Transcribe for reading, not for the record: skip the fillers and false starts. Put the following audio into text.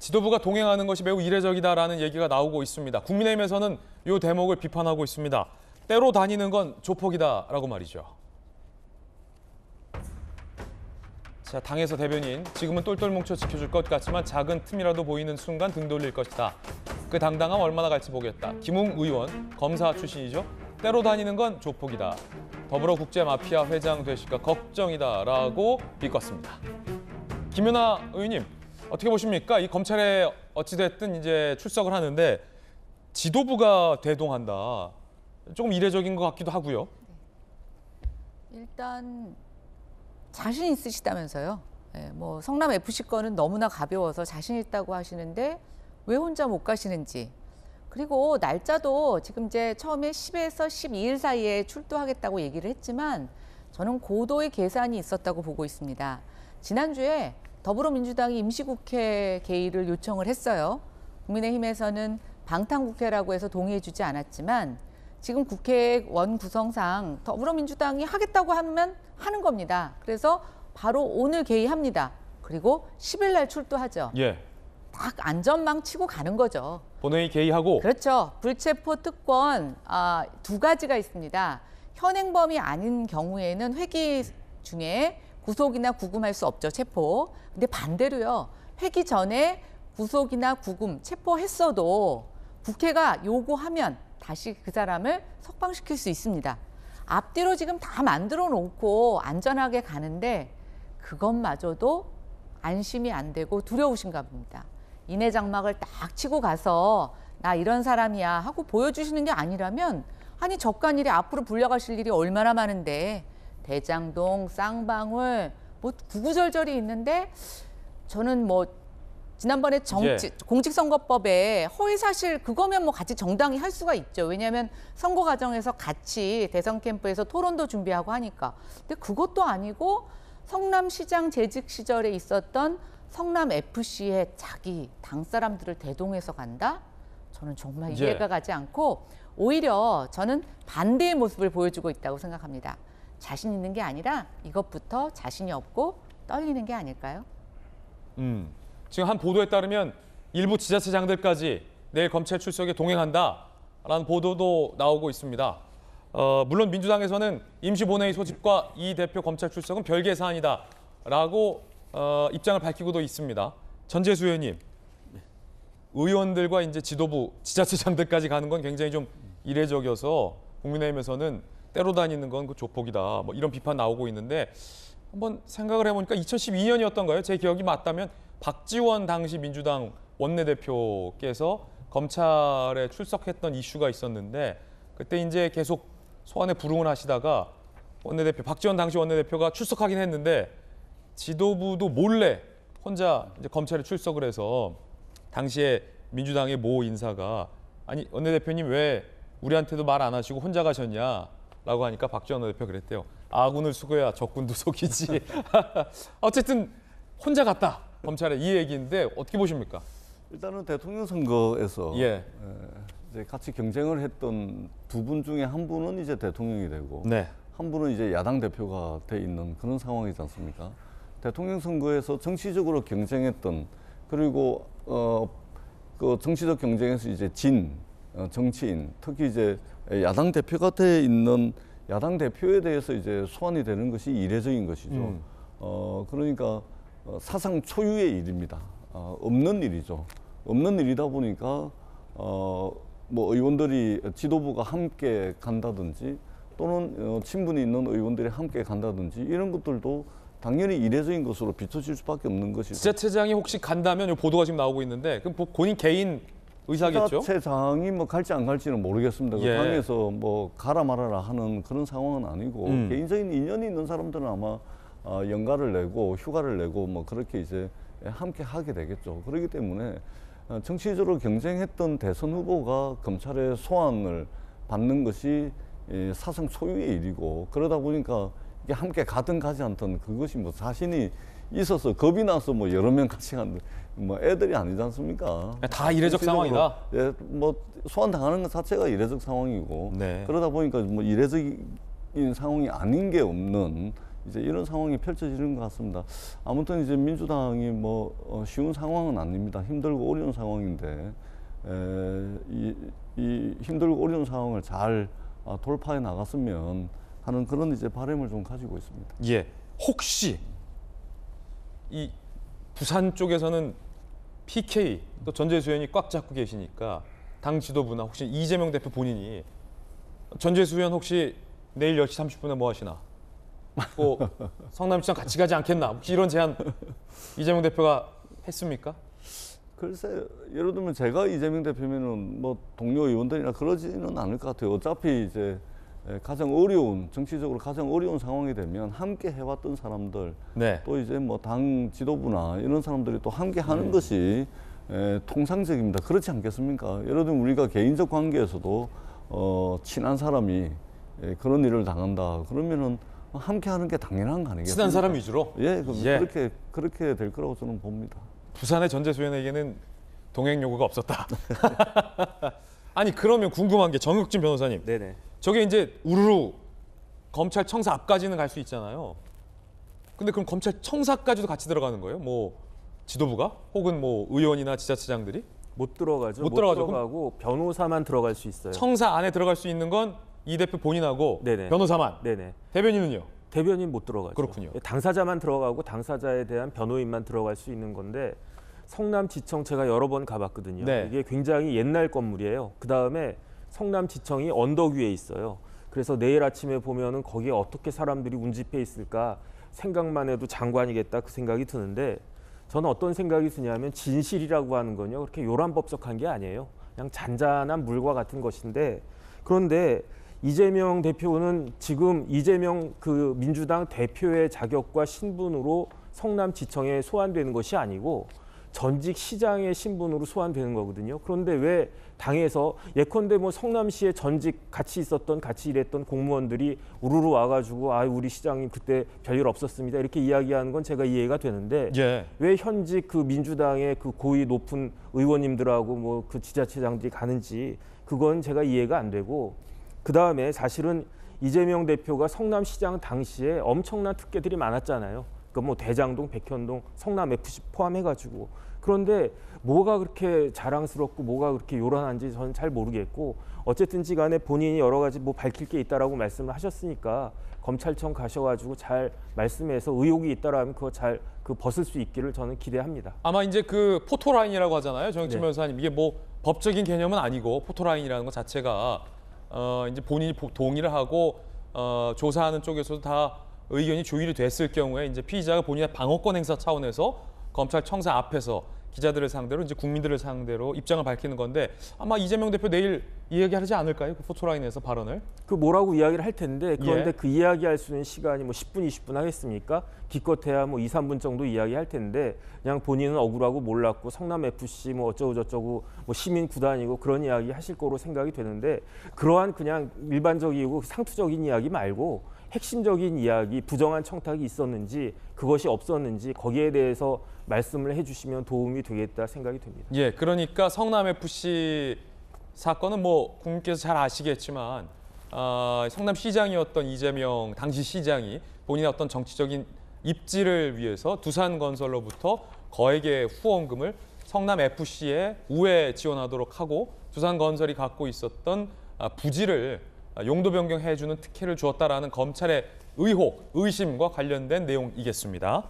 지도부가 동행하는 것이 매우 이례적이다라는 얘기가 나오고 있습니다. 국민의힘에서는 이 대목을 비판하고 있습니다. 때로 다니는 건 조폭이다라고 말이죠. 자, 당에서 대변인, 지금은 똘똘 뭉쳐 지켜줄 것 같지만 작은 틈이라도 보이는 순간 등 돌릴 것이다. 그 당당함 얼마나 갈지 보겠다. 김웅 의원, 검사 출신이죠. 때로 다니는 건 조폭이다. 더불어국제마피아 회장 되실까 걱정이다라고 비꼈습니다. 김연아 의원님, 어떻게 보십니까? 이 검찰에 어찌됐든 이제 출석을 하는데 지도부가 대동한다. 조금 이례적인 것 같기도 하고요. 일단 자신 있으시다면서요. 뭐 성남 FC 건은 너무나 가벼워서 자신 있다고 하시는데 왜 혼자 못 가시는지. 그리고 날짜도 지금 이제 처음에 10에서 12일 사이에 출두하겠다고 얘기를 했지만 저는 고도의 계산이 있었다고 보고 있습니다. 지난주에 더불어민주당이 임시국회 개의를 요청을 했어요. 국민의힘에서는 방탄국회라고 해서 동의해주지 않았지만 지금 국회 원구성상 더불어민주당이 하겠다고 하면 하는 겁니다. 그래서 바로 오늘 개의합니다. 그리고 10일 날 출두하죠. 예. 딱 안전망 치고 가는 거죠. 본회의 개의하고. 그렇죠. 불체포 특권 두 가지가 있습니다. 현행범이 아닌 경우에는 회기 중에 구속이나 구금할 수 없죠, 체포. 근데 반대로요. 회기 전에 구속이나 구금, 체포했어도 국회가 요구하면 다시 그 사람을 석방시킬 수 있습니다. 앞뒤로 지금 다 만들어 놓고 안전하게 가는데 그것마저도 안심이 안 되고 두려우신가 봅니다. 인해 장막을 딱 치고 가서 나 이런 사람이야 하고 보여주시는 게 아니라면 아니 적간일이 앞으로 불려가실 일이 얼마나 많은데 대장동, 쌍방울 뭐 구구절절이 있는데 저는 뭐 지난번에 공직선거법에 허위사실 그거면 뭐 같이 정당히 할 수가 있죠. 왜냐하면 선거 과정에서 같이 대선 캠프에서 토론도 준비하고 하니까. 근데 그것도 아니고 성남시장 재직 시절에 있었던 성남FC의 자기 당 사람들을 대동해서 간다? 저는 정말 이해가 가지 않고 오히려 저는 반대의 모습을 보여주고 있다고 생각합니다. 자신 있는 게 아니라 이것부터 자신이 없고 떨리는 게 아닐까요? 지금 한 보도에 따르면 일부 지자체장들까지 내일 검찰 출석에 동행한다라는 보도도 나오고 있습니다. 물론 민주당에서는 임시본회의 소집과 이 대표 검찰 출석은 별개의 사안이다라고 입장을 밝히고도 있습니다. 전재수 의원님, 의원들과 이제 지도부, 지자체장들까지 가는 건 굉장히 좀 이례적이어서 국민의힘에서는 때로 다니는 건 그 조폭이다. 뭐 이런 비판 나오고 있는데 한번 생각을 해보니까 2012년이었던가요? 제 기억이 맞다면 박지원 당시 민주당 원내대표께서 검찰에 출석했던 이슈가 있었는데 그때 이제 계속 소환에 불응을 하시다가 원내대표 박지원 당시 원내대표가 출석하긴 했는데 지도부도 몰래 혼자 이제 검찰에 출석을 해서 당시에 민주당의 모 인사가 아니 원내대표님 왜 우리한테도 말 안 하시고 혼자 가셨냐라고 하니까 박지원 원내대표 그랬대요. 아군을 속여야 적군도 속이지. 어쨌든 혼자 갔다 검찰에 이 얘기인데 어떻게 보십니까? 일단은 대통령 선거에서 예. 이제 같이 경쟁을 했던 두 분 중에 한 분은 이제 대통령이 되고 네. 한 분은 이제 야당 대표가 돼 있는 그런 상황이지 않습니까? 대통령 선거에서 정치적으로 경쟁했던 그리고 그 정치적 경쟁에서 이제 정치인 특히 이제 야당 대표가 돼 있는 야당 대표에 대해서 이제 소환이 되는 것이 이례적인 것이죠. 그러니까 사상 초유의 일입니다. 없는 일이죠. 없는 일이다 보니까 뭐 의원들이 지도부가 함께 간다든지 또는 친분이 있는 의원들이 함께 간다든지 이런 것들도 당연히 이례적인 것으로 비춰질 수밖에 없는 것이죠. 지자체장이 혹시 간다면 이 보도가 지금 나오고 있는데 그럼 본인 개인 의사겠죠? 지자체장이 뭐 갈지 안 갈지는 모르겠습니다. 예. 그 당에서 뭐 가라 말아라 하는 그런 상황은 아니고 개인적인 인연이 있는 사람들은 아마 연가를 내고 휴가를 내고 뭐 그렇게 이제 함께 하게 되겠죠. 그렇기 때문에 정치적으로 경쟁했던 대선 후보가 검찰의 소환을 받는 것이 사상 초유의 일이고 그러다 보니까 이게 함께 가든 가지 않든 그것이 뭐 자신이 있어서 겁이 나서 뭐 여러 명 같이 간 뭐 애들이 아니지 않습니까? 다 이례적 상황이다. 예, 뭐 소환 당하는 것 자체가 이례적 상황이고 네. 그러다 보니까 뭐 이례적인 상황이 아닌 게 없는 이제 이런 상황이 펼쳐지는 것 같습니다. 아무튼 이제 민주당이 뭐 쉬운 상황은 아닙니다. 힘들고 어려운 상황인데 이 힘들고 어려운 상황을 잘 돌파해 나갔으면 하는 그런 이제 바람을 좀 가지고 있습니다. 예. 혹시 이 부산 쪽에서는 PK 또 전재수현이 꽉 잡고 계시니까 당 지도부나 혹시 이재명 대표 본인이 전재수현 혹시 내일 10시 30분에 뭐 하시나? 뭐 성남시장 같이 가지 않겠나? 혹시 이런 제안 이재명 대표가 했습니까? 글쎄, 예를 들면 제가 이재명 대표면은 뭐 동료 의원들이나 그러지는 않을 것 같아요. 어차피 이제 가장 어려운, 정치적으로 가장 어려운 상황이 되면 함께 해왔던 사람들, 네. 또 이제 뭐 당 지도부나 이런 사람들이 또 함께 하는 것이 통상적입니다. 그렇지 않겠습니까? 예를 들면 우리가 개인적 관계에서도 친한 사람이 그런 일을 당한다. 그러면은 함께 하는 게 당연한 거 아니겠습니까? 친한 사람 위주로? 예, 예. 그렇게 될 거라고 저는 봅니다. 부산의 전재수현에게는 동행 요구가 없었다. 아니 그러면 궁금한 게 정혁진 변호사님. 네네. 저게 이제 우르르 검찰 청사 앞까지는 갈 수 있잖아요. 근데 그럼 검찰 청사까지도 같이 들어가는 거예요? 뭐 지도부가? 혹은 뭐 의원이나 지자체장들이? 못 들어가죠. 못 들어가죠. 들어가고 변호사만 들어갈 수 있어요. 청사 안에 들어갈 수 있는 건 이 대표 본인하고 네네. 변호사만. 네네. 대변인은요? 대변인 못 들어가죠. 그렇군요. 당사자만 들어가고 당사자에 대한 변호인만 들어갈 수 있는 건데 성남지청 제가 여러 번 가봤거든요. 네. 이게 굉장히 옛날 건물이에요. 그 다음에 성남지청이 언덕 위에 있어요. 그래서 내일 아침에 보면은 거기에 어떻게 사람들이 운집해 있을까 생각만 해도 장관이겠다 그 생각이 드는데 저는 어떤 생각이 드냐면 진실이라고 하는 건요 그렇게 요란법석한 게 아니에요. 그냥 잔잔한 물과 같은 것인데 그런데 이재명 대표는 지금 이재명 그 민주당 대표의 자격과 신분으로 성남지청에 소환되는 것이 아니고 전직 시장의 신분으로 소환되는 거거든요. 그런데 왜 당에서 예컨대 뭐 성남시에 전직 같이 있었던 같이 일했던 공무원들이 우르르 와가지고 아 우리 시장님 그때 별일 없었습니다 이렇게 이야기하는 건 제가 이해가 되는데 예. 왜 현직 그 민주당의 그 고위 높은 의원님들하고 뭐 그 지자체장들이 가는지 그건 제가 이해가 안 되고 그 다음에 사실은 이재명 대표가 성남시장 당시에 엄청난 특혜들이 많았잖아요. 그러니까 뭐 대장동, 백현동, 성남 FC 포함해가지고 그런데 뭐가 그렇게 자랑스럽고 뭐가 그렇게 요란한지 저는 잘 모르겠고 어쨌든지 간에 본인이 여러 가지 뭐 밝힐 게 있다라고 말씀을 하셨으니까 검찰청 가셔가지고 잘 말씀해서 의혹이 있다라면 그거 잘 그 벗을 수 있기를 저는 기대합니다. 아마 이제 그 포토라인이라고 하잖아요. 정혁진 네. 변호사님. 이게 뭐 법적인 개념은 아니고 포토라인이라는 것 자체가 이제 본인이 동의를 하고 조사하는 쪽에서도 다 의견이 조율이 됐을 경우에 이제 피의자가 본인의 방어권 행사 차원에서 검찰 청사 앞에서 기자들을 상대로 이제 국민들을 상대로 입장을 밝히는 건데 아마 이재명 대표 내일 이야기하지 않을까요? 그 포토라인에서 발언을? 그 뭐라고 이야기를 할 텐데 그런데 예. 그 이야기할 수 있는 시간이 뭐 10분, 20분 하겠습니까? 기껏해야 뭐 2, 3분 정도 이야기할 텐데 그냥 본인은 억울하고 몰랐고 성남 FC 뭐 어쩌고 저쩌고 뭐 시민 구단이고 그런 이야기 하실 거로 생각이 되는데 그러한 그냥 일반적이고 상투적인 이야기 말고 핵심적인 이야기, 부정한 청탁이 있었는지 그것이 없었는지 거기에 대해서 말씀을 해주시면 도움이 되겠다 생각이 됩니다. 예, 그러니까 성남 FC 사건은 뭐 국민께서 잘 아시겠지만 성남시장이었던 이재명 당시 시장이 본인의 어떤 정치적인 입지를 위해서 두산건설로부터 거액의 후원금을 성남 FC에 우회 지원하도록 하고 두산건설이 갖고 있었던 부지를 용도 변경해주는 특혜를 주었다라는 검찰의 의혹, 의심과 관련된 내용이겠습니다.